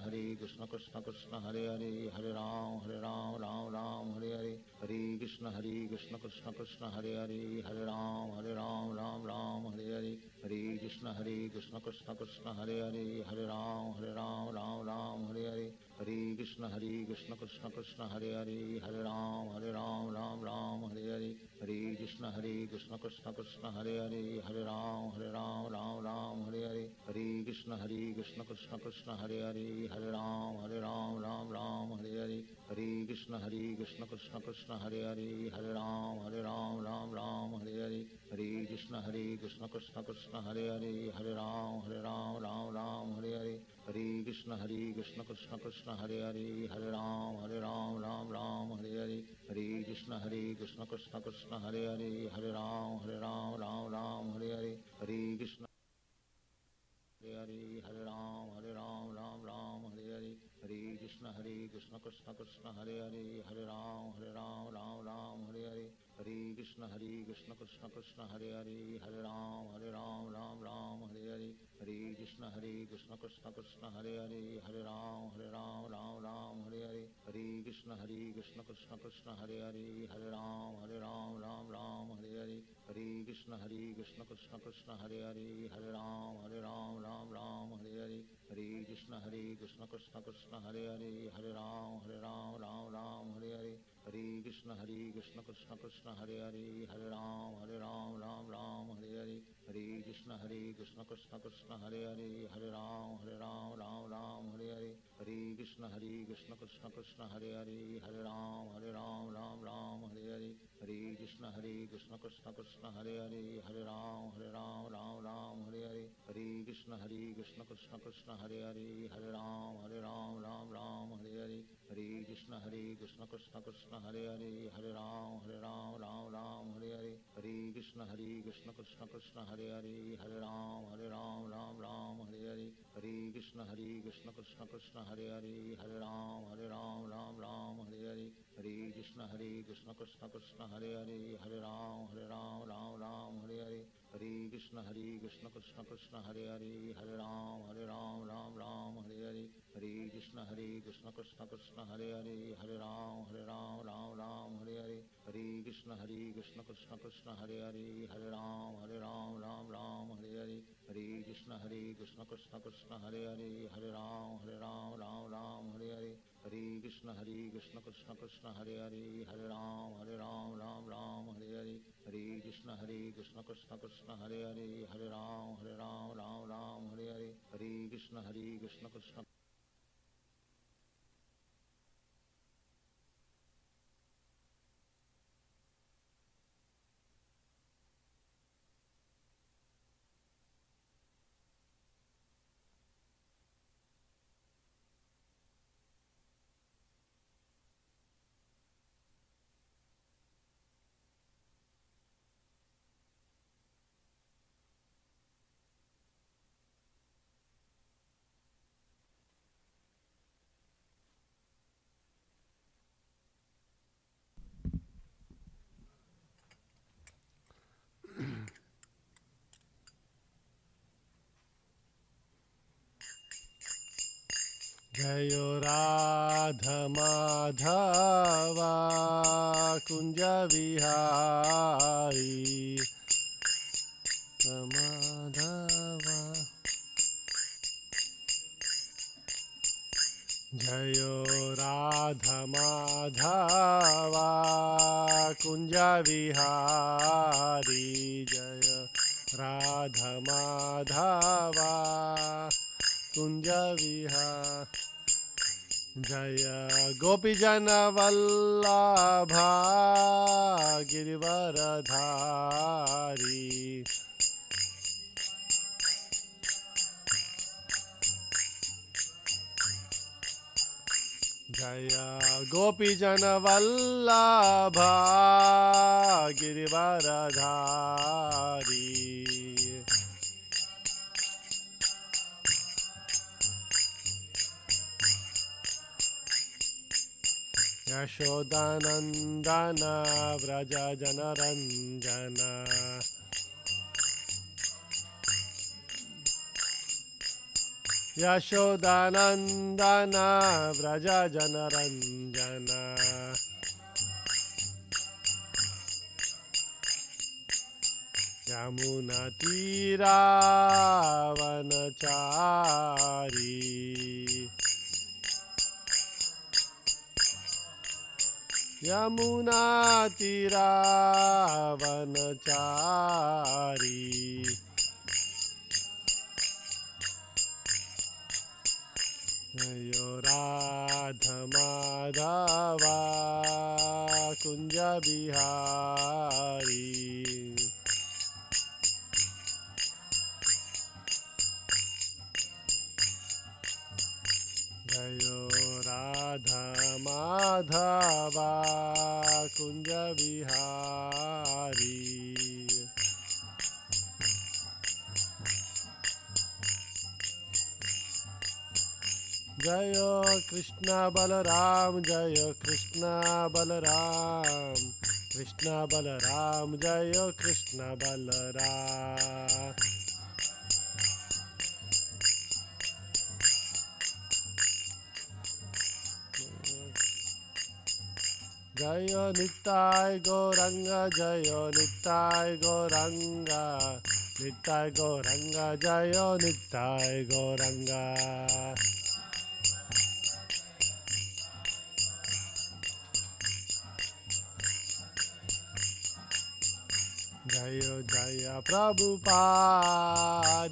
Hare Krishna Krishna Krishna Hare Hare Hare Ram Ram Ram Hare Hare Hare Krishna Krishna Krishna Hare Hare Hare Ram Ram Hare Hare Hare Krishna Krishna Krishna Hare Hare Hare Ram Ram Hare Hare Hare Krishna Krishna Krishna Hare Hare Hare Ram Ram Hare Hare Hare Krishna Krishna Krishna Hare Hare Hare Ram Ram Hare Hare Hare Krishna Krishna Krishna Hare Hare Hare Ram Ram Hare Hare Hare Krishna Krishna Krishna Hare Hare Hare Ram Ram Hare Hare Hare Krishna Krishna Krishna Hare Hare Hare Ram Ram Hare Hare Hare Krishna Krishna Krishna Hare Hare Hare Ram Ram Hare Hare Hare Krishna Krishna Krishna Hare Hare Hare Ram Hare Hare Hare Krishna Hare Hare Ram Hare Hare Hare Krishna Krishna Krishna Hare Hare Hare Ram Hare Hare Hare Krishna Krishna Krishna Hare Hare Hare Ram Hare Hare Hare Krishna Krishna Krishna Hare Hare Hare Ram Hare Hare Hare Krishna Krishna Krishna Hare Hare Hare Ram Hare Hare Hare Krishna Krishna Krishna Hare Hare Hare Ram Hare Hare Hare Krishna Krishna Krishna Hare Hare Hare Ram Hare Hare Hare Krishna Krishna Krishna Hare Hare Hare Ram Hare Hare Hare Krishna Krishna Krishna Hare Hare Hare Ram Hare Hare Hare Krishna Krishna Krishna Hare Hare Hare Ram Hare Hare Hare Krishna Krishna Krishna Hare Hare Hare Ram Hare Hare Hare Krishna Krishna Krishna Hare Hare Hare Ram Hare Hare Hare Krishna Krishna Krishna Hare Hare Hare Ram Hare Hare Hare Krishna Krishna Krishna Hare Hare Hare Ram Hare Hare Hare Krishna Krishna Krishna Hare Hare Hare Ram Hare Hare Hare Krishna Krishna Krishna Hare Hare Hare Ram Hare Hare Hare Krishna Krishna Krishna Hare Hare Hare Ram Hare Hare Hare Krishna Krishna Krishna Hare Hare Hare Ram Hare Hare Hare Krishna Krishna Krishna Hare Hare Hare Ram Hare Hare Hare Krishna Krishna Krishna Hare Hare Hare Ram Hare Hare Hare Krishna Krishna Krishna Hare Hare Hare Ram Hare Hare Hare Krishna Krishna Krishna Hare Hare Hare Ram Hare Hare Hare Krishna Krishna Jayo Radha Madhava Kunja Vihari Madhava Jayo Radha Madhava Kunja Vihari Jaya Radha Madhava Kunja Vihari Jaya Gopijana Vallabha Girivaradhari Jaya Gopijana Vallabha Girivaradhari Yashodanandana Vraja Janaranjana Yashodanandana Vraja Janaranjana Yamuna Tira Vanachari Yamuna Tira Vanachari Jayo Radha Madhava Kunja Bihari Jayo Radha Madhava Kunja Bihari Jayo Krishna Balaram Jayo Krishna Balaram Krishna Balaram Jayo Krishna Balaram Jayo Nittai Gauranga Jayo Nittai Gauranga Nittai Gauranga Jayo Nittai Gauranga Jayo Jaya Prabhupada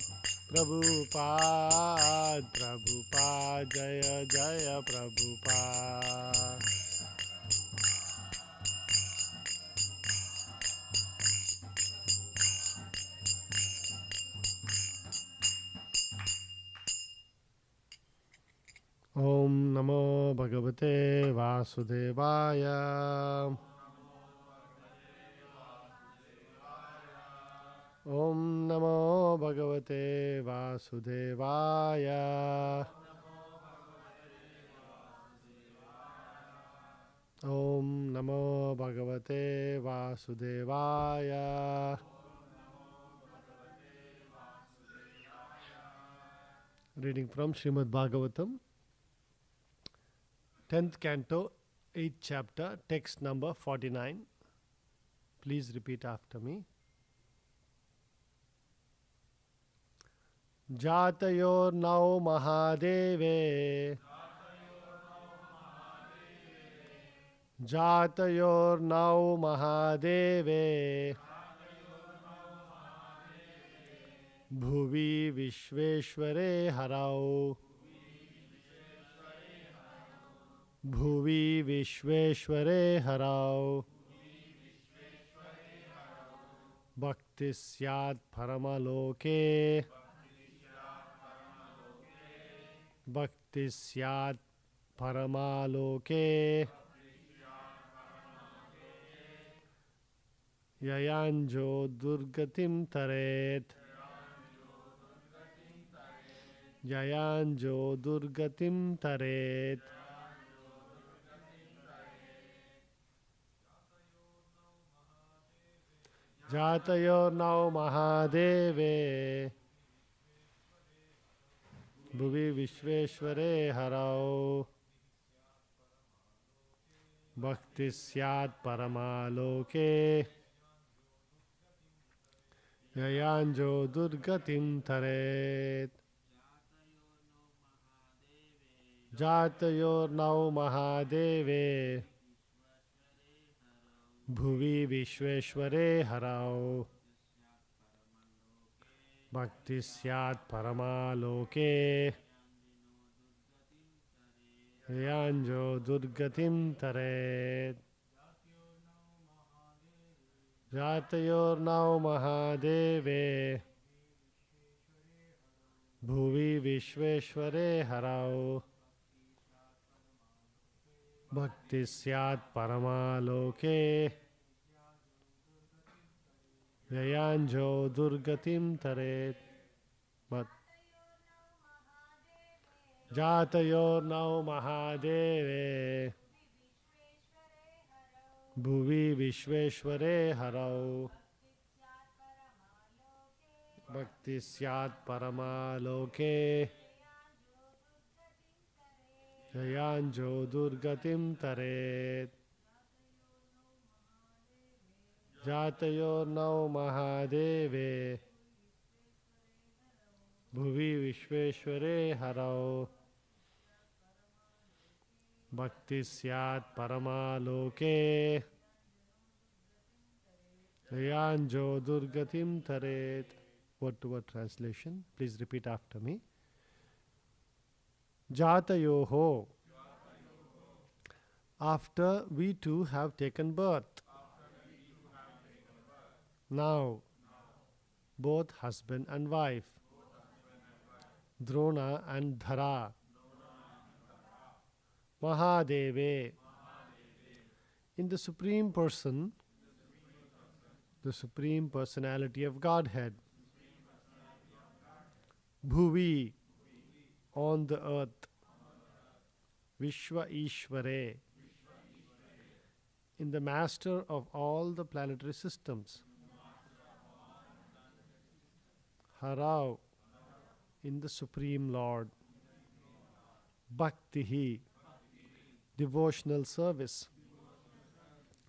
Prabhupada Prabhupada Jaya Jaya Prabhupada Om Namo Bhagavate Vasudevaya Om Namo Bhagavate Vasudevaya Om Namo Bhagavate Vasudevaya Reading from Srimad Bhagavatam 10th Canto 8th Chapter Text number 49 Please repeat after me Jatayornau Mahadeve Jatayornau Mahadeve Bhuvi Vishveshware Harau Bhuvi Vishveshware Harau Bhakti Syat Paramaloke Bhakti Syat Paramaloke Yayanjo Durgatim Taret Yayanjo Durgatim Taret Jatayornau Mahadeve Bhuvi Vishveshware Harau Bhakti Syat Paramaloke Yayanjo Durgatim Taret Jatayornau Mahadeve Bhuvi Vishveshware Harau Bhakti Syat Paramaloke Yanjo Durgatim Taret Jatayornau Mahadeve Bhuvi Vishveshware Harau Bhakti Syat Paramaloke Yayanjo Durgatim Taret Jatayornau Mahadeve Bhuvi Vishveshware Harau Bhakti Syat Paramaloke Yayanjo Durgatim Taret Jatayor Nau Mahadeve Bhuvi Vishveshware Harao Bhakti Syat Paramaloke Yayanjo Durgatim Taret. Word to word translation. Please repeat after me. Jatayoho. After we two have taken birth. Now, both husband and wife. Drona and Dhara. Mahadeve. In the Supreme Person, the Supreme Personality of Godhead. Bhuvi, on the earth. Vishwa Ishvare, in the Master of all the planetary systems. Harau, in the Supreme Lord. Bhaktihi, devotional service.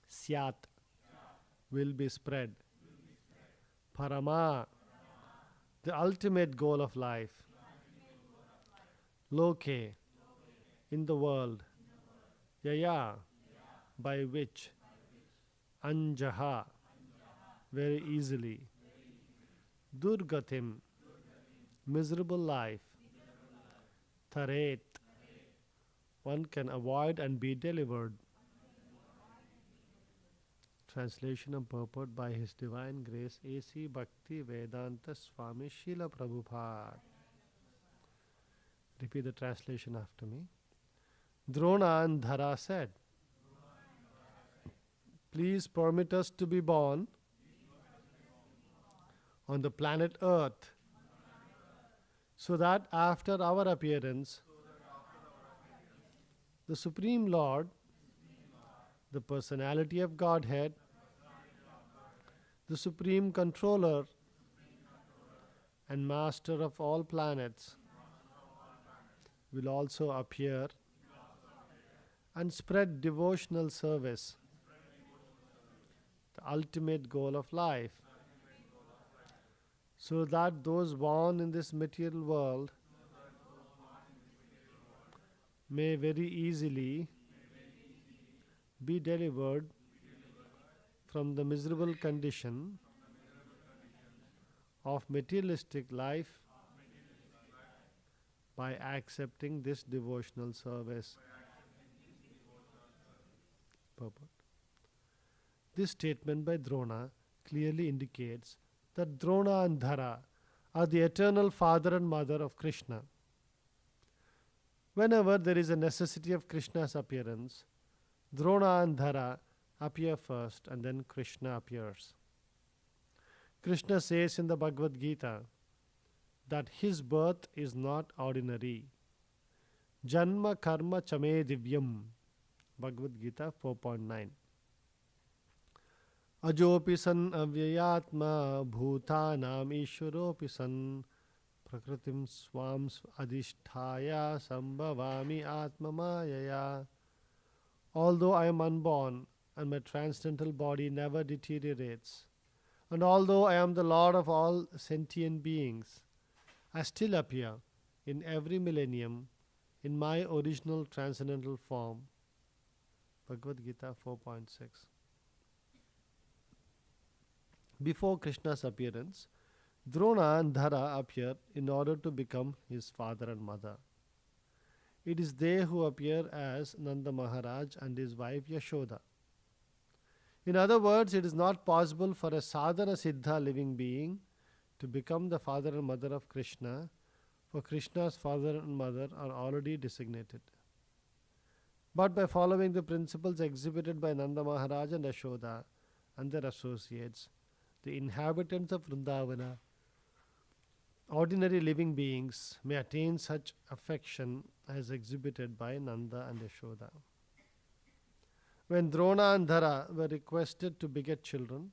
Syat, will be spread. Parama, the ultimate goal of life. Loke, in the world. Yaya, by which. Anjaha, very easily. Durgatim, miserable life. Taret, one can avoid and be delivered. Translation and purport by His Divine Grace A.C. Bhakti Vedanta Swami Srila Prabhupada. Repeat the translation after me. Drona and Dhara said, please permit us to be born on the planet Earth, so that after our appearance, the Supreme Lord, the Personality of Godhead, the Supreme Controller and Master of all planets, will also appear and spread devotional service, the ultimate goal of life, so that those born in this material world may very easily be delivered from the miserable condition of materialistic life by accepting this devotional service. Purport. This statement by Drona clearly indicates that Drona and Dhara are the eternal father and mother of Krishna. Whenever there is a necessity of Krishna's appearance, Drona and Dhara appear first and then Krishna appears. Krishna says in the Bhagavad Gita that his birth is not ordinary. Janma karma chame divyam. Bhagavad Gita 4.9. Ajopi san avyayatma bhutanam ishwaropi san prakritim swam adishthaya sambhavami atma mayaya. Although I am unborn and my transcendental body never deteriorates, and although I am the Lord of all sentient beings, I still appear in every millennium in my original transcendental form. Bhagavad Gita 4.6. Before Krishna's appearance, Drona and Dhara appear in order to become his father and mother. It is they who appear as Nanda Maharaj and his wife Yashoda. In other words, it is not possible for a sadhana siddha living being to become the father and mother of Krishna, for Krishna's father and mother are already designated. But by following the principles exhibited by Nanda Maharaj and Yashoda and their associates, the inhabitants of Vrindavana, ordinary living beings, may attain such affection as exhibited by Nanda and Yashoda. When Drona and Dhara were requested to beget children,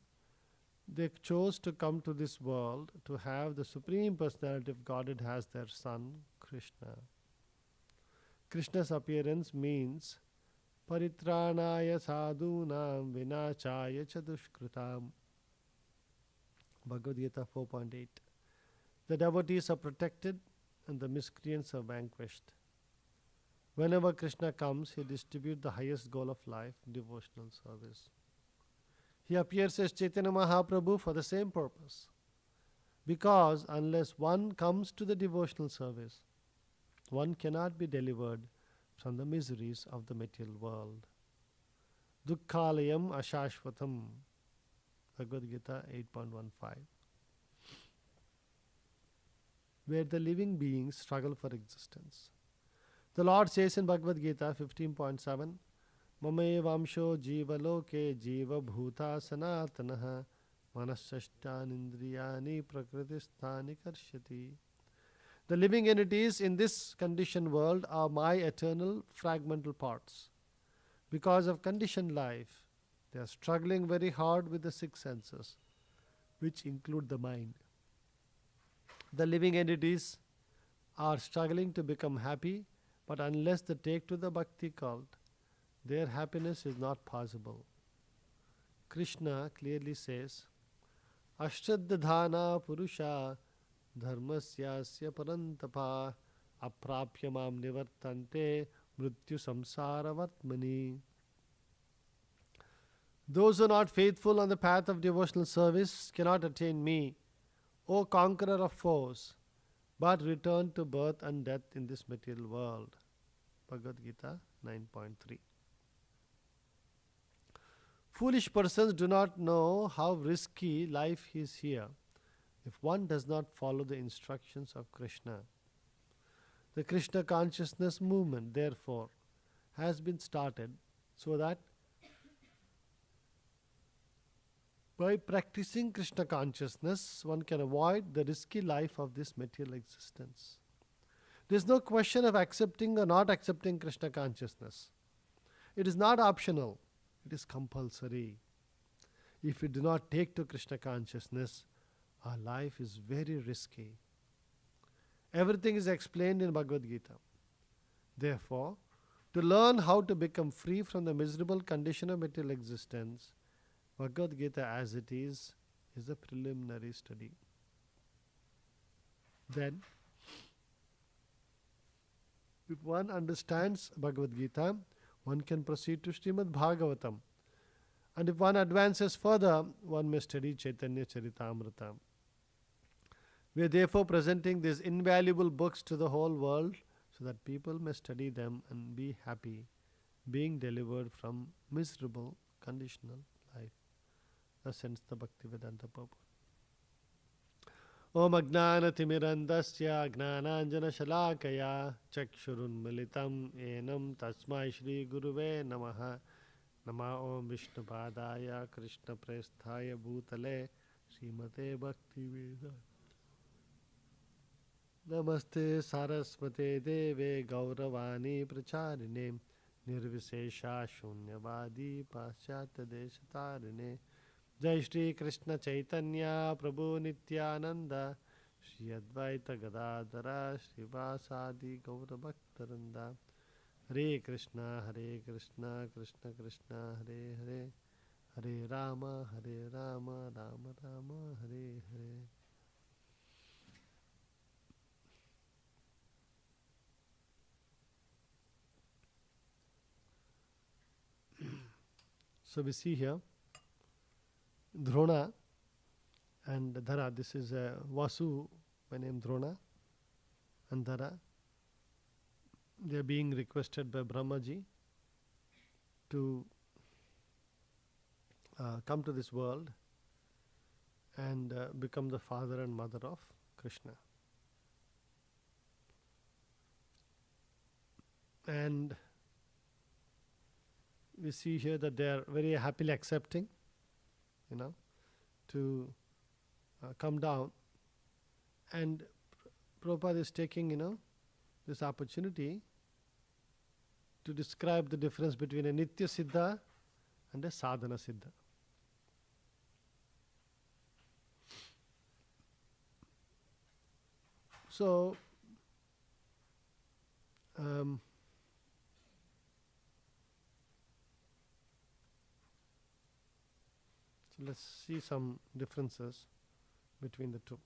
they chose to come to this world to have the Supreme Personality of Godhead as their son, Krishna. Krishna's appearance means Paritranaya sadhunam vinachaya chadushkritam. Bhagavad Gita 4.8. The devotees are protected and the miscreants are vanquished. Whenever Krishna comes, he distributes the highest goal of life, devotional service. He appears as Chaitanya Mahaprabhu for the same purpose. Because unless one comes to the devotional service, one cannot be delivered from the miseries of the material world. Dukkhalayam ashashvatam. Bhagavad Gita 8.15. Where the living beings struggle for existence. The Lord says in Bhagavad Gita 15.7, Mamevamsho jiva loke jiva bhuta sanatanaha manasashtanindriyani prakritisthani karshati. The living entities in this conditioned world are my eternal fragmental parts. Because of conditioned life, they are struggling very hard with the six senses, which include the mind. The living entities are struggling to become happy, but unless they take to the bhakti cult, their happiness is not possible. Krishna clearly says, Ashtadhana Purusha Dharmasyasya Parantapa Aprapya Mam Nivartante Mrityu Samsara Vatmani. Those who are not faithful on the path of devotional service cannot attain me, O conqueror of foes, but return to birth and death in this material world. Bhagavad Gita 9.3. Foolish persons do not know how risky life is here if one does not follow the instructions of Krishna. The Krishna consciousness movement, therefore, has been started so that by practicing Krishna consciousness, one can avoid the risky life of this material existence. There is no question of accepting or not accepting Krishna consciousness. It is not optional, it is compulsory. If we do not take to Krishna consciousness, our life is very risky. Everything is explained in Bhagavad Gita. Therefore, to learn how to become free from the miserable condition of material existence, Bhagavad Gita as it is a preliminary study. Then, if one understands Bhagavad Gita, one can proceed to Srimad Bhagavatam. And if one advances further, one may study Chaitanya Charitamrita. We are therefore presenting these invaluable books to the whole world so that people may study them and be happy, being delivered from miserable conditional life. Thus ends the Bhaktivedanta purport. Om Ajnanatimmirandasya Jnananjana Shalakaya Chakshurunmilitam Enam Tasmai Shri Guruve Namaha Nama Om Vishnupadaya Krishna Presthaya Bhutale Srimate Bhaktivedanta Namaste Saraswate Deve Gauravani Pracharine Nirvisesha Shunyavadi Paschatya Deshatarine Jai Shri Krishna Chaitanya Prabhu Nityananda Shri Advaita Gadadhara Shri Vasadi Gaura Bhaktaranda Hare Krishna Krishna Krishna Hare Hare Hare Rama Rama Rama Hare Hare. So we see here Drona and Dhara. This is Vasu by name Drona and Dhara. They are being requested by Brahmaji to come to this world and become the father and mother of Krishna. And we see here that they are very happily accepting, to come down. And Prabhupada is taking, this opportunity to describe the difference between a Nitya Siddha and a Sadhana Siddha. So, let's see some differences between the two.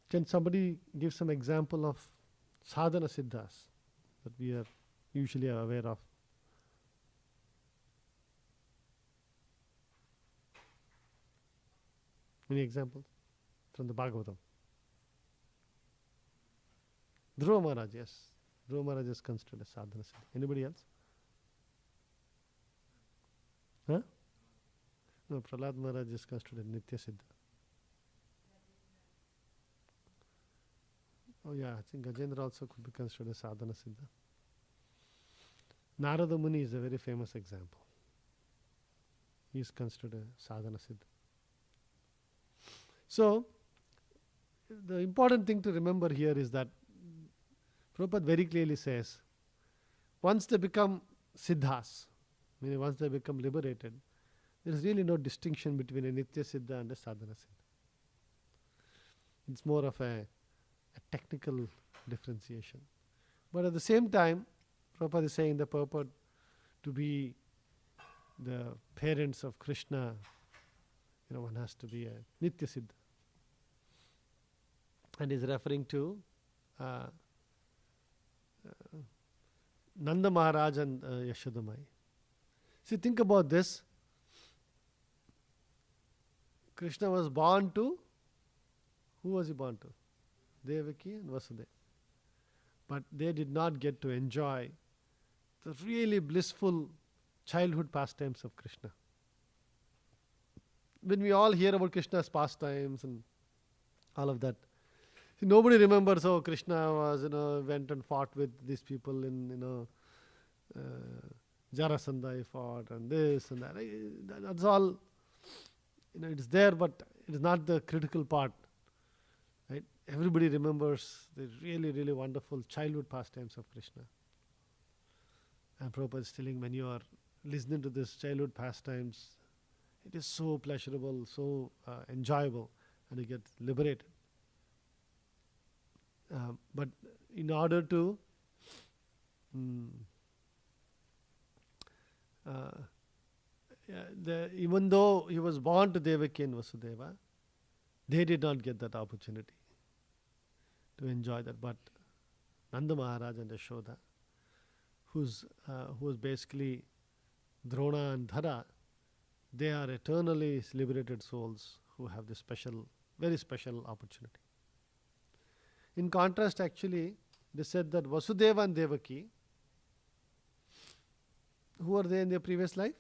Can somebody give some example of sadhana siddhas that we are usually aware of? Any examples from the Bhagavatam? Dhruva Maharaj, yes. Dhruva Maharaj is considered a sadhana siddha. Anybody else? Huh? No, Prahlad Maharaj is considered a nitya siddha. Oh yeah, I think Gajendra also could be considered a sadhana siddha. Narada Muni is a very famous example. He is considered a sadhana siddha. So, the important thing to remember here is that Prabhupada very clearly says, once they become siddhas, meaning once they become liberated, there is really no distinction between a nitya siddha and a sadhana siddha. It's more of a technical differentiation. But at the same time, Prabhupada is saying the purport to be the parents of Krishna, one has to be a nitya siddha. And is referring to Nanda Maharaj and Yashodamai. See, think about this. Krishna was born to, who was he born to? Devaki and Vasudeva. But they did not get to enjoy the really blissful childhood pastimes of Krishna. When we all hear about Krishna's pastimes and all of that, see, nobody remembers, oh, Krishna was, went and fought with these people in, Jarasandha he fought and this and that. That's all, it's there, but it is not the critical part. Right? Everybody remembers the really, really wonderful childhood pastimes of Krishna. And Prabhupada is telling, when you are listening to this childhood pastimes, it is so pleasurable, so enjoyable, and you get liberated. But in order to even though he was born to Devaki and Vasudeva, they did not get that opportunity to enjoy that. But Nanda Maharaj and Yashoda, who was basically Drona and Dhara, they are eternally liberated souls who have this special, very special opportunity. In contrast, actually, they said that Vasudeva and Devaki, who were they in their previous life?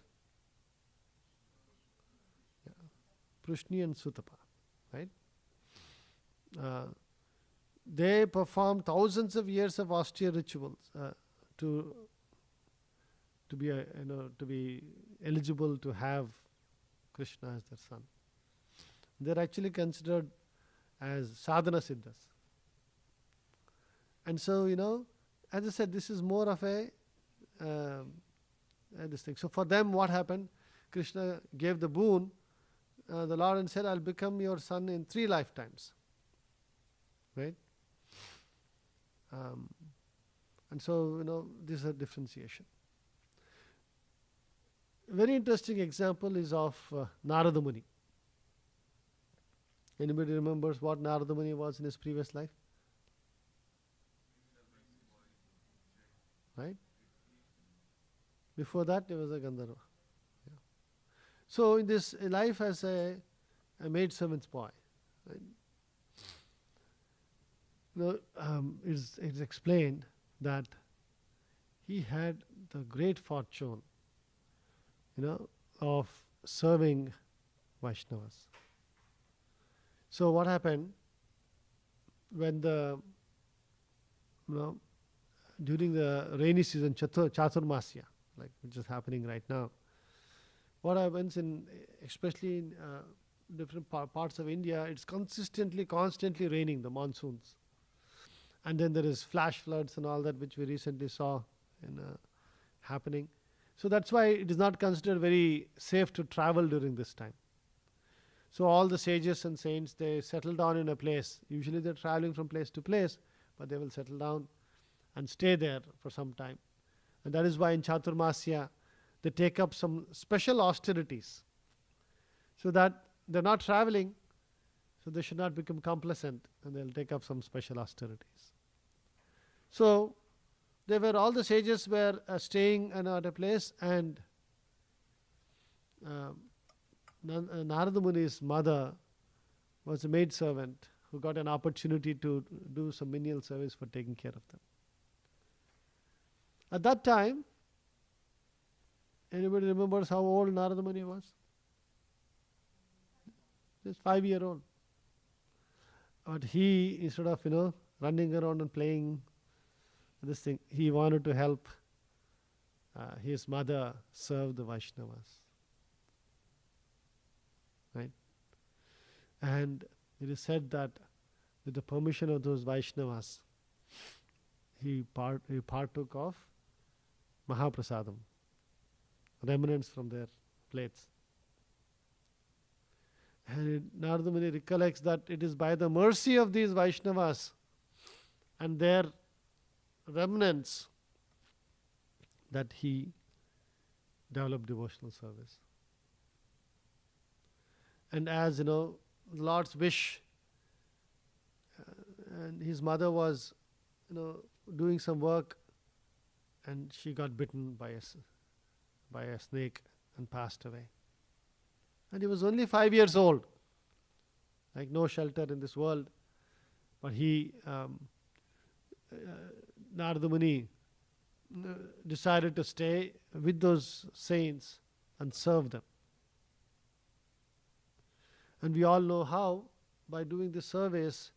Yeah. Prushni and Sutapa, right? They performed thousands of years of austere rituals to be eligible to have Krishna as their son. They're actually considered as sadhana siddhas. And so, as I said, this is more of a this thing. So for them, what happened? Krishna gave the boon, the Lord, and said, I'll become your son in 3 lifetimes. Right? And so, this is a differentiation. A very interesting example is of Narada Muni. Anybody remembers what Narada Muni was in his previous life? Right? Before that, he was a Gandharva. Yeah. So in this life as a maidservant's boy, right? It's explained that he had the great fortune, of serving Vaishnavas. So what happened when during the rainy season, Chaturmasya, like which is happening right now, what happens especially in different parts of India, it's constantly raining, the monsoons. And then there is flash floods and all that, which we recently saw happening. So that's why it is not considered very safe to travel during this time. So all the sages and saints, they settle down in a place. Usually they're traveling from place to place, but they will settle down and stay there for some time. And that is why in Chaturmasya, they take up some special austerities, so that they're not traveling, so they should not become complacent, and they'll take up some special austerities. So there were all the sages were staying at a place, and Narada Muni's mother was a maid servant who got an opportunity to do some menial service for taking care of them. At that time, anybody remembers how old Narada Muni was? Just 5-year-old. But he, instead of running around and playing this thing, he wanted to help his mother serve the Vaishnavas. Right? And it is said that with the permission of those Vaishnavas, he partook of Mahaprasadam, remnants from their plates. And Narada Muni recollects that it is by the mercy of these Vaishnavas and their remnants that he developed devotional service. And as the Lord's wish, and his mother was doing some work, and she got bitten by a snake and passed away. And he was only 5 years old, like no shelter in this world. But he, Narada Muni, decided to stay with those saints and serve them. And we all know how, by doing this service,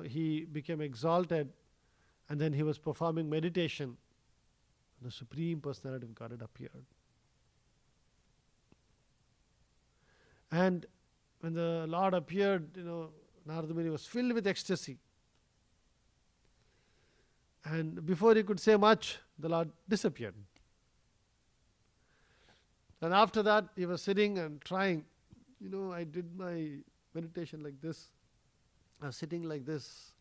he became exalted, and then he was performing meditation. The Supreme Personality of Godhead appeared. And when the Lord appeared, Narada Muni was filled with ecstasy. And before he could say much, the Lord disappeared. And after that, he was sitting and trying. I did my meditation like this. I was sitting like this.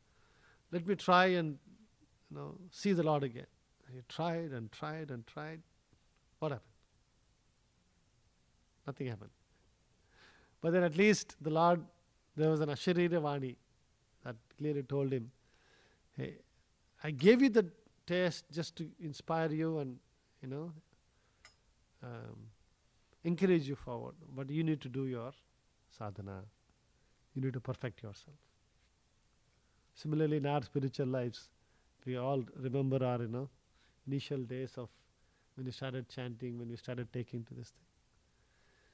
Let me try and see the Lord again. He tried and tried and tried. What happened? Nothing happened. But then at least the Lord, there was an Asharira Vani that clearly told him, hey, I gave you the taste just to inspire you and encourage you forward, but you need to do your sadhana. You need to perfect yourself. Similarly, in our spiritual lives, we all remember our initial days of when we started chanting, when we started taking to this thing.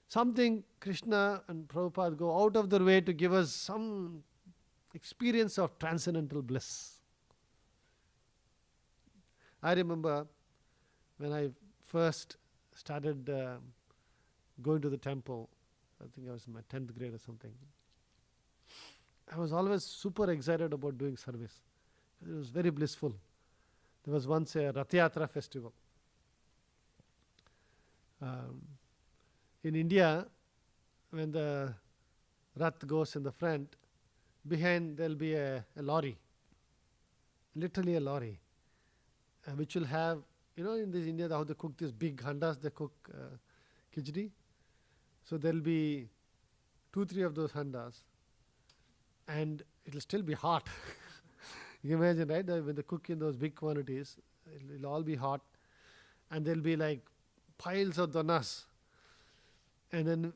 Something Krishna and Prabhupada go out of their way to give us some experience of transcendental bliss. I remember when I first started going to the temple, I think I was in my 10th grade or something. I was always super excited about doing service. It was very blissful. There was once a Rath Yatra festival. In India, when the Rath goes in the front, behind there will be a lorry, literally a lorry, which will have, in this India, how they cook these big handas, they cook khichdi. So there will be 2-3 of those handas, and it will still be hot. You can imagine, right? When they cook in those big quantities, it will all be hot, and there will be like piles of donas. And then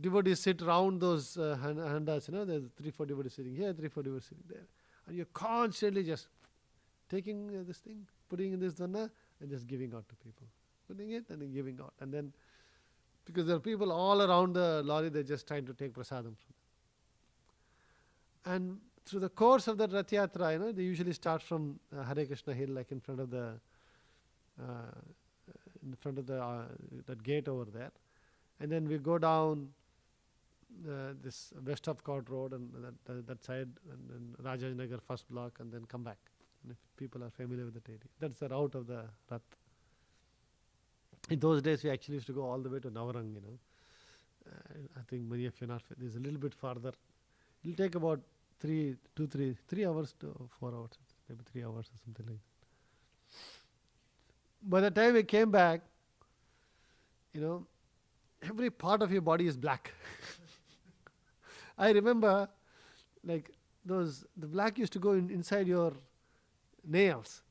devotees sit around those handas, there's 3-4 devotees sitting here, 3-4 devotees sitting there. And you're constantly just taking this thing, putting in this dana, and just giving out to people. Putting it and then giving out. And then, because there are people all around the lorry, they're just trying to take prasadam from them. And through the course of the Rath Yatra, they usually start from Hare Krishna hill, like in front of the that gate over there. And then we go down this West of Court Road and that side, and then Rajajnagar first block, and then come back. And if people are familiar with the area, that's the route of the Rath. In those days, we actually used to go all the way to Navarang, I think many of you are not. There's a little bit farther. It'll take about 3 hours to 4 hours, maybe 3 hours or something like that. By the time we came back, every part of your body is black. I remember, like the black used to go inside your nails,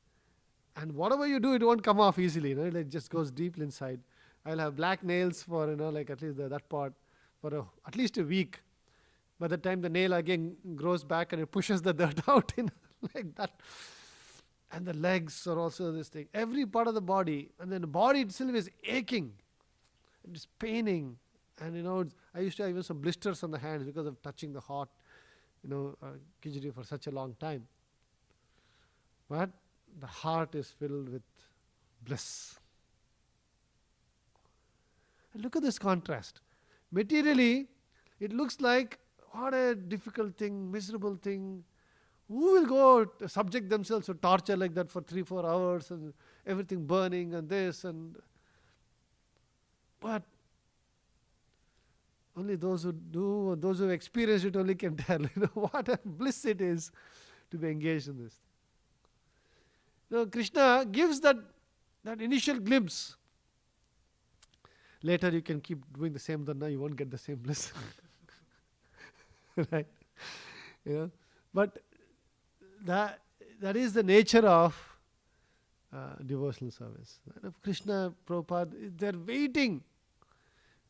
and whatever you do, it won't come off easily. It just goes deep inside. I'll have black nails for like at least that part for at least a week. By the time the nail again grows back and it pushes the dirt out like that. And the legs are also this thing. Every part of the body, and then the body itself is aching. It is paining. And I used to have even some blisters on the hands because of touching the hot, khichdi for such a long time. But the heart is filled with bliss. And look at this contrast. Materially, it looks like what a difficult thing, miserable thing. Who will go to subject themselves to torture like that for 3-4 hours and everything burning and this and... But only those who do, those who experience it only can tell what a bliss it is to be engaged in this. Krishna gives that initial glimpse. Later you can keep doing the same dhanna, you won't get the same bliss. Right? But that is the nature of devotional service. Krishna, Prabhupada, they're waiting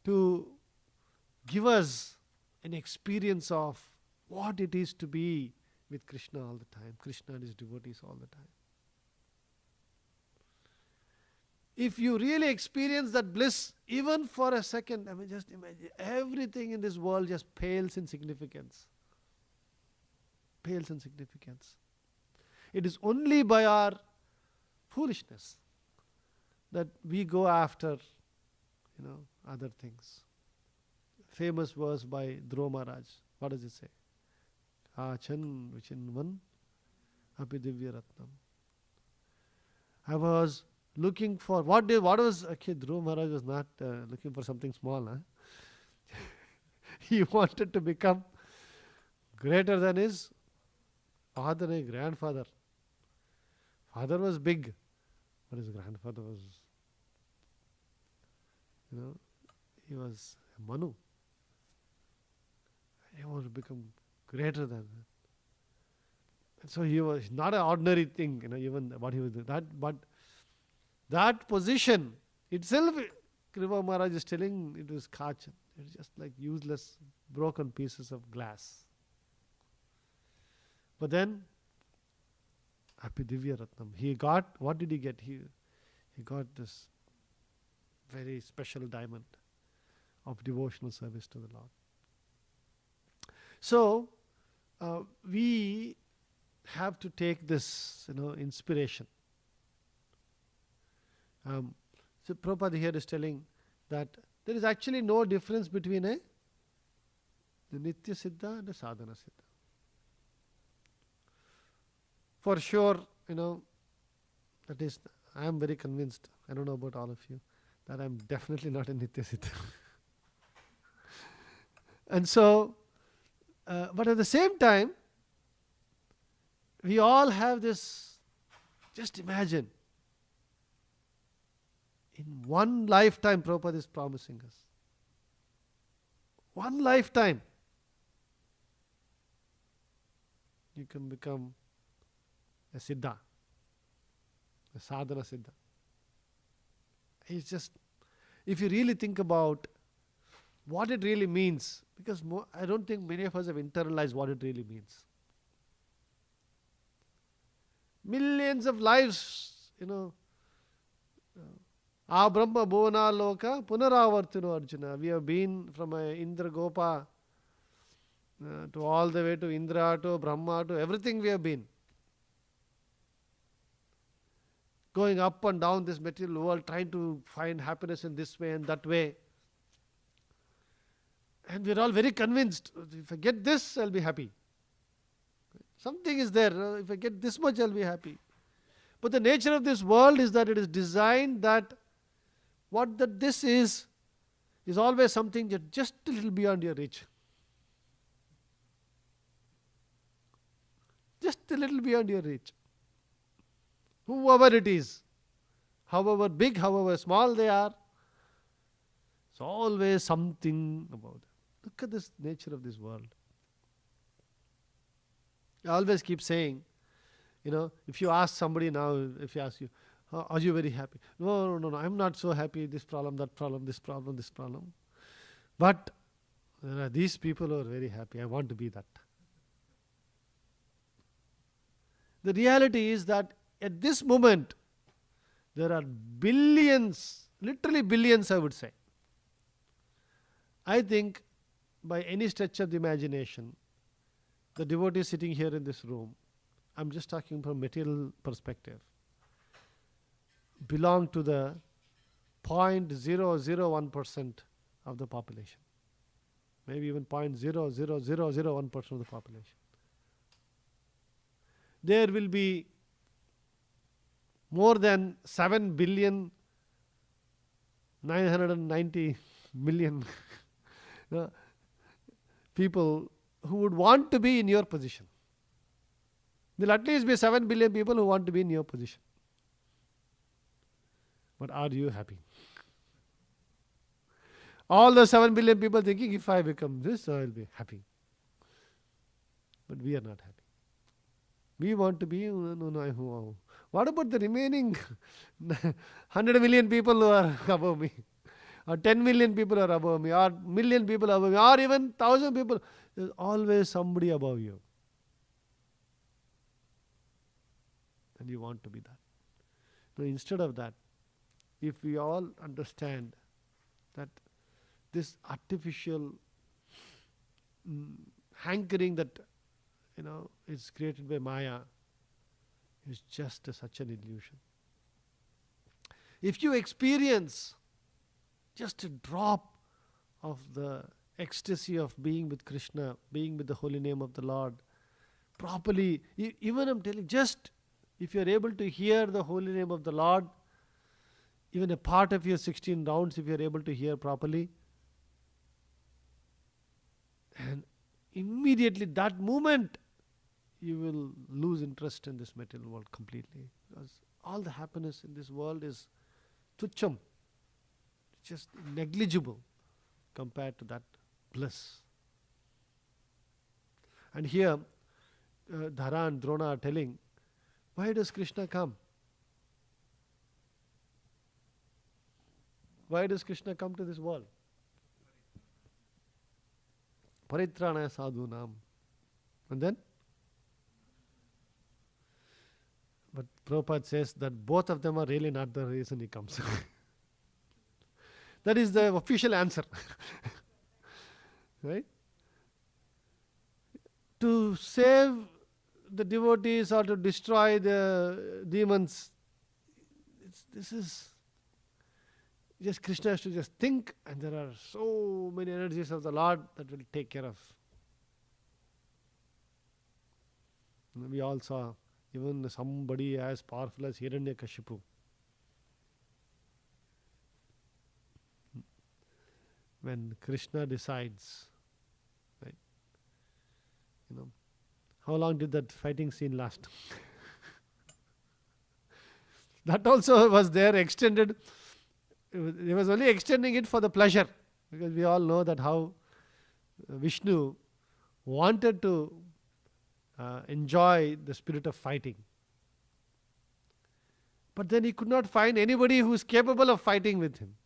to give us an experience of what it is to be with Krishna all the time, Krishna and his devotees all the time. If you really experience that bliss, even for a second, just imagine, everything in this world just pales in significance. Pales in significance. It is only by our foolishness that we go after, other things. Famous verse by Dhruva Maharaj. What does it say? Achan vichinvan api divya ratnam. I was looking for Dhruva Maharaj was not looking for something small. He wanted to become greater than his father and grandfather. Father was big, but his grandfather was, he was a Manu. He wanted to become greater than that. And so he was not an ordinary thing, even what he was doing. But that position itself, Dhruva Maharaj is telling, it was kachan. It was just like useless, broken pieces of glass. But then, Api Divya Ratnam, he got, what did he get? He got this very special diamond of devotional service to the Lord. So, we have to take this, inspiration. So Prabhupada here is telling that there is actually no difference between the Nitya Siddha and the Sadhana Siddha. For sure, that is, I am very convinced, I don't know about all of you, that I am definitely not a Nitya Siddha. And so, but at the same time, we all have this, just imagine, in one lifetime, Prabhupada is promising us. One lifetime, you can become a Siddha, a Sadhana Siddha. It's just, if you really think about what it really means, because I don't think many of us have internalized what it really means. Millions of lives, Brahma Bhuvana Loka Punaravartino Arjuna. We have been from Indra Gopa to all the way to Indra to Brahma to everything we have been. Going up and down this material world, trying to find happiness in this way and that way. And we're all very convinced, if I get this, I'll be happy. Something is there, if I get this much, I'll be happy. But the nature of this world is that it is designed that this is, is always something just a little beyond your reach. Just a little beyond your reach. Whoever it is, however big, however small they are, it's always something about them. Look at this nature of this world. I always keep saying, if you ask somebody now, if you ask you, are you very happy? No, I'm not so happy, this problem, that problem, this problem, this problem. But there are these people who are very happy. I want to be that. The reality is that at this moment, there are billions, literally billions, I would say. I think by any stretch of the imagination, the devotees sitting here in this room, I'm just talking from material perspective, belong to the 0.0001% of the population. Maybe even 0.00001% of the population. There will be more than 7,990,000,000 people who would want to be in your position. There will at least be 7 billion people who want to be in your position. But are you happy? All the 7 billion people thinking, if I become this, I will be happy. But we are not happy. We want to be, what about the remaining 100 million people who are above me? Or 10 million people are above me, or million people above me, or even 1,000 people. There's always somebody above you. And you want to be that. But instead of that, if we all understand that this artificial hankering that is created by Maya is just such an illusion. If you experience just a drop of the ecstasy of being with Krishna, being with the holy name of the Lord, properly, even I'm telling, just if you're able to hear the holy name of the Lord, even a part of your 16 rounds, if you're able to hear properly, and immediately that moment, you will lose interest in this material world completely. Because all the happiness in this world is tucham, just negligible compared to that bliss. And here, Dhara and Drona are telling, why does Krishna come? Why does Krishna come to this world? Paritranaya sadhunam. And then? But Prabhupada says that both of them are really not the reason he comes. That is the official answer. Right? To save the devotees or to destroy the demons, this is just Krishna has to just think, and there are so many energies of the Lord that will take care of. We all saw even somebody as powerful as Hiranyakashipu. When Krishna decides, right? How long did that fighting scene last? That also was there extended. He was only extending it for the pleasure, because we all know that how Vishnu wanted to enjoy the spirit of fighting. But then he could not find anybody who is capable of fighting with him.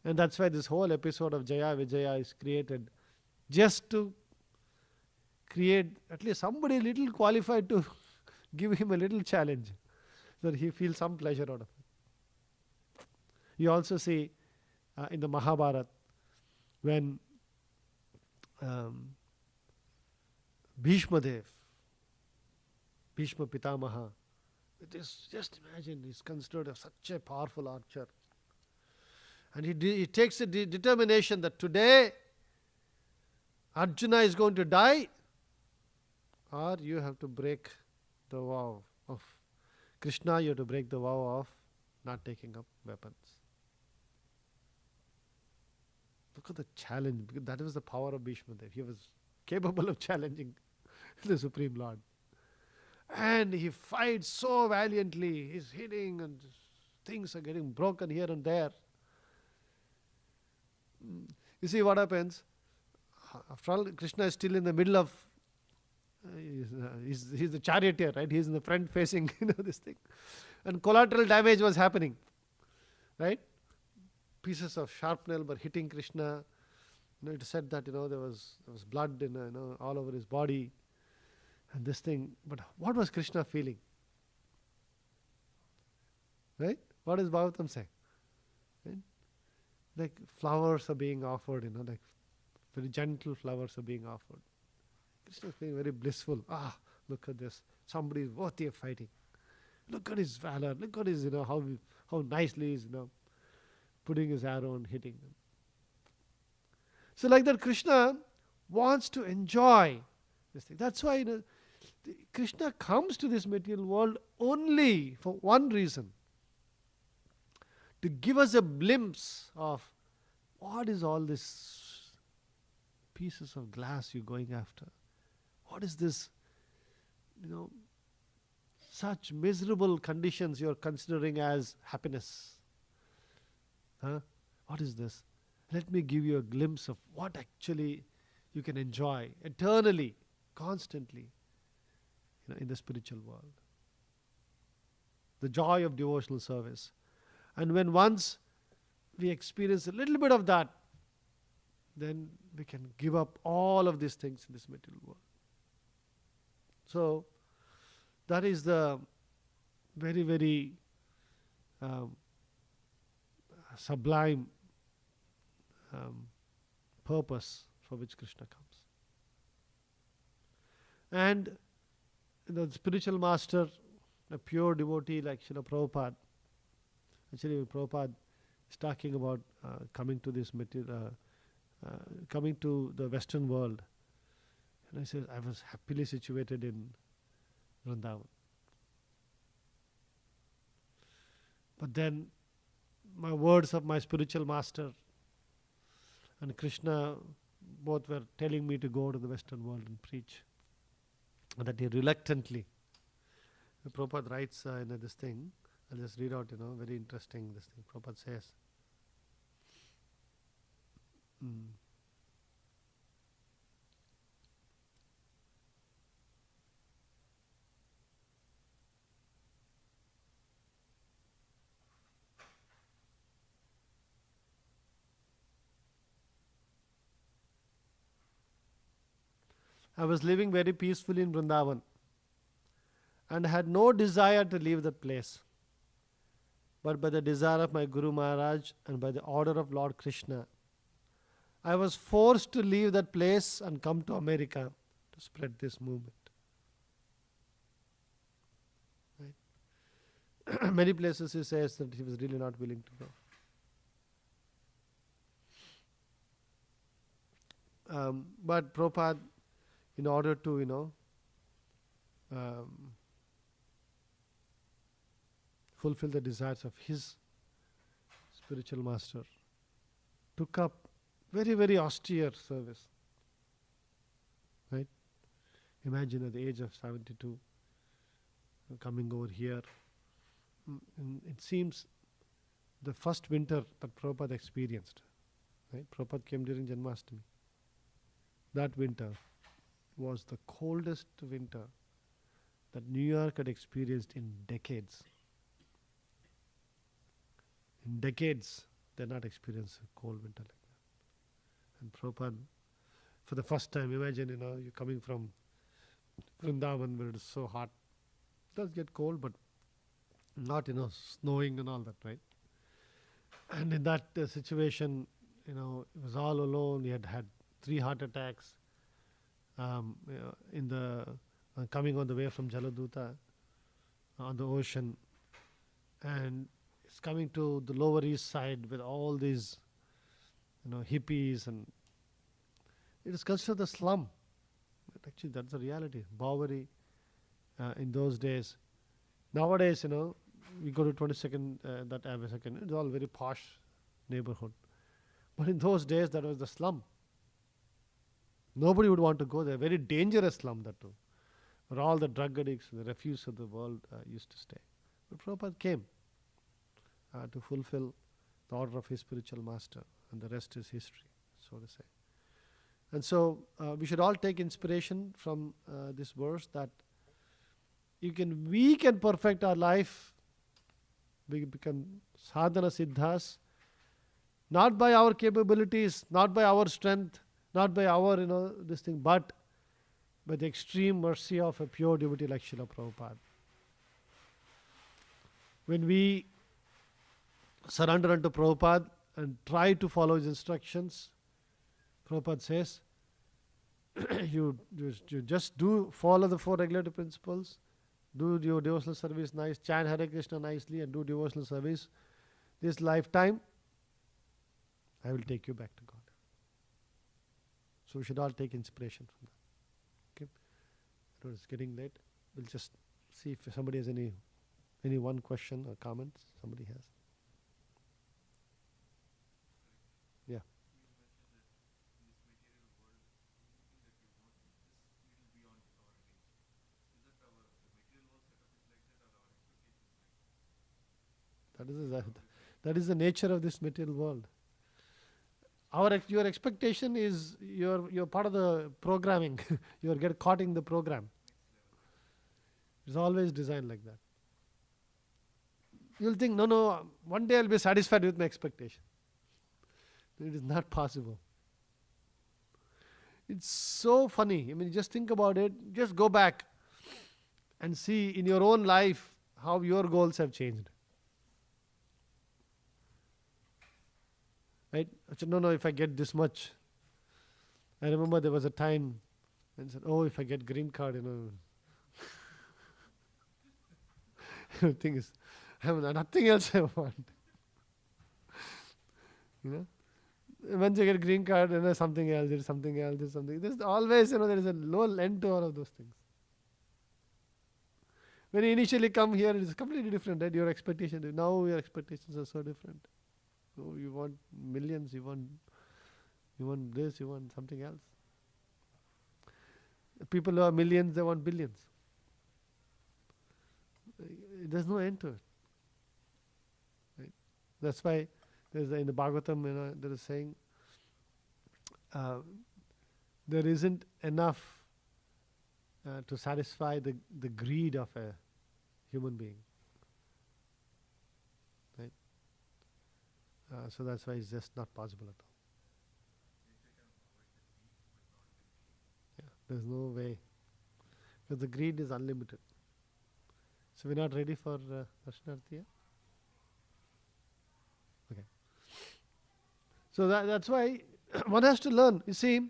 And that's why this whole episode of Jaya Vijaya is created, just to create at least somebody a little qualified to give him a little challenge, so that he feels some pleasure out of it. You also see in the Mahabharata, when Bhishma Dev, Bhishma Pitamaha, just imagine, he's considered such a powerful archer. And he takes a determination that today Arjuna is going to die, or you have to break the vow of Krishna, you have to break the vow of not taking up weapons. look at the challenge, because that was the power of Bhishma Dev. He was capable of challenging the Supreme Lord. And he fights so valiantly. He's hitting and things are getting broken here and there. You see what happens? After all, Krishna is still in the middle of, he's the charioteer, right? He's in the front facing, this thing. And collateral damage was happening, right? Pieces of sharp nail were hitting Krishna. It is said that, there was blood all over his body. And this thing, but what was Krishna feeling? Right? What is Bhagavatam saying? Right? Like flowers are being offered, like very gentle flowers are being offered. Krishna is feeling very blissful. Look at this. Somebody is worthy of fighting. Look at his valor. Look at his, how nicely he's, putting his arrow and hitting them. So like that, Krishna wants to enjoy this thing. That's why Krishna comes to this material world only for one reason: to give us a glimpse of what is all this pieces of glass you're going after. What is this, such miserable conditions you're considering as happiness? What is this? Let me give you a glimpse of what actually you can enjoy eternally, constantly, in the spiritual world. The joy of devotional service. And when once we experience a little bit of that, then we can give up all of these things in this material world. So, that is the very, very sublime purpose for which Krishna comes. And the spiritual master, a pure devotee like Srila Prabhupada, actually Prabhupada is talking about coming to this material, coming to the Western world. And I said, I was happily situated in Vrindavan. But then my words of my spiritual master and Krishna both were telling me to go to the Western world and preach. And that he reluctantly, Prabhupada writes in this thing, I'll just read out, very interesting this thing. Prabhupada says, I was living very peacefully in Vrindavan and had no desire to leave that place. But by the desire of my Guru Maharaj and by the order of Lord Krishna, I was forced to leave that place and come to America to spread this movement. Right? Many places he says that he was really not willing to go. But Prabhupada, in order to, fulfill the desires of his spiritual master, took up very, very austere service. Right? Imagine at the age of 72, coming over here. And it seems the first winter that Prabhupada experienced, right? Prabhupada came during Janmashtami. That winter was the coldest winter that New York had experienced in decades. In decades, they had not experienced a cold winter like that. And Prabhupada, for the first time, imagine, you're coming from Vrindavan where it is so hot. It does get cold, but not, snowing and all that, right? And in that situation, he was all alone. He had had 3 heart attacks. In the coming on the way from Jaladuta on the ocean, and it's coming to the Lower East Side with all these hippies, and it is considered a slum. But actually that's the reality. Bowery in those days. Nowadays, we go to 22nd, that Avenue 2nd, it's all very posh neighborhood. But in those days, that was the slum. Nobody would want to go there. Very dangerous slum, that too, where all the drug addicts and the refuse of the world used to stay. But Prabhupada came to fulfill the order of his spiritual master, and the rest is history, so to say. And so we should all take inspiration from this verse, that we can perfect our life, we become sadhana siddhas, not by our capabilities, not by our strength, not by our, this thing, but by the extreme mercy of a pure devotee like Srila Prabhupada. When we surrender unto Prabhupada and try to follow his instructions, Prabhupada says, you just follow the 4 regulatory principles, do your devotional service nice, chant Hare Krishna nicely, and do devotional service. This lifetime, I will take you back to God. So we should all take inspiration from that. Okay, so it's getting late. We'll just see if somebody has any one question or comment somebody has. Yeah. That is the nature of this material world. Your expectation is you're part of the programming. You get caught in the program. It's always designed like that. You'll think, no, one day I'll be satisfied with my expectation. It is not possible. It's so funny. I mean, just think about it. Just go back and see in your own life how your goals have changed. Right? No, if I get this much. I remember there was a time when I said, if I get green card, the thing is, I have nothing else I want. Once you get green card, something else, there's something else, there's something. There's always, there is a low end to all of those things. When you initially come here, it's completely different, right? Your expectation. Now your expectations are so different. Oh, you want millions, you want this, you want something else. People who are millions, they want billions. There's no end to it. Right? That's why in the Bhagavatam, there is saying there isn't enough to satisfy the greed of a human being. Right? So that's why it's just not possible at all. Yeah, there's no way. Because the greed is unlimited. So we're not ready for Darshanarthi yet? Okay. So that's why one has to learn. You see,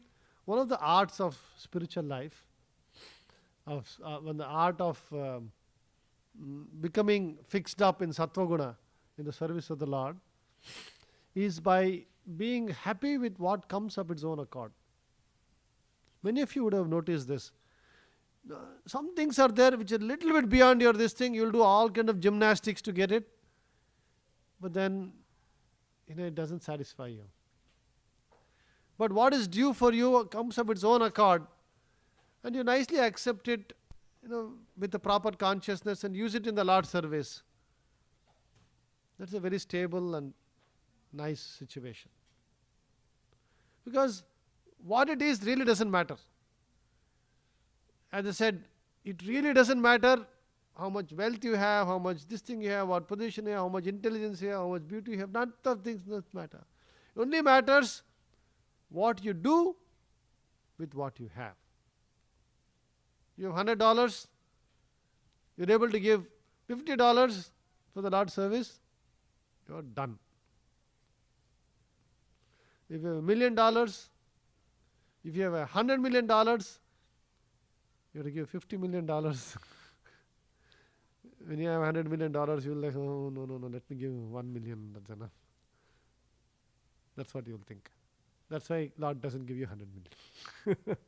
one of the arts of spiritual life, when the art of becoming fixed up in Sattva Guna, in the service of the Lord, is by being happy with what comes of its own accord. Many of you would have noticed this. Some things are there which are a little bit beyond your this thing. You'll do all kind of gymnastics to get it. But then, it doesn't satisfy you. But what is due for you comes of its own accord. And you nicely accept it, with the proper consciousness and use it in the Lord's service. That's a very stable and nice situation. Because what it is really doesn't matter. As I said, it really doesn't matter how much wealth you have, how much this thing you have, what position you have, how much intelligence you have, how much beauty you have. None of things doesn't matter. It only matters what you do with what you have. You have $100, you're able to give $50 for the Lord's service, you're done. If you have $1 million, if you have $100 million, you have to give $50 million. When you have $100 million, you'll like, oh, no, let me give $1 million, that's enough. That's what you'll think. That's why Lord doesn't give you 100 million.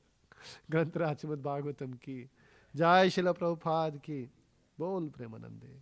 Granth Raj Srimad Bhagavatam ki, Jai Srila Prabhupada ki, Bol Premanande.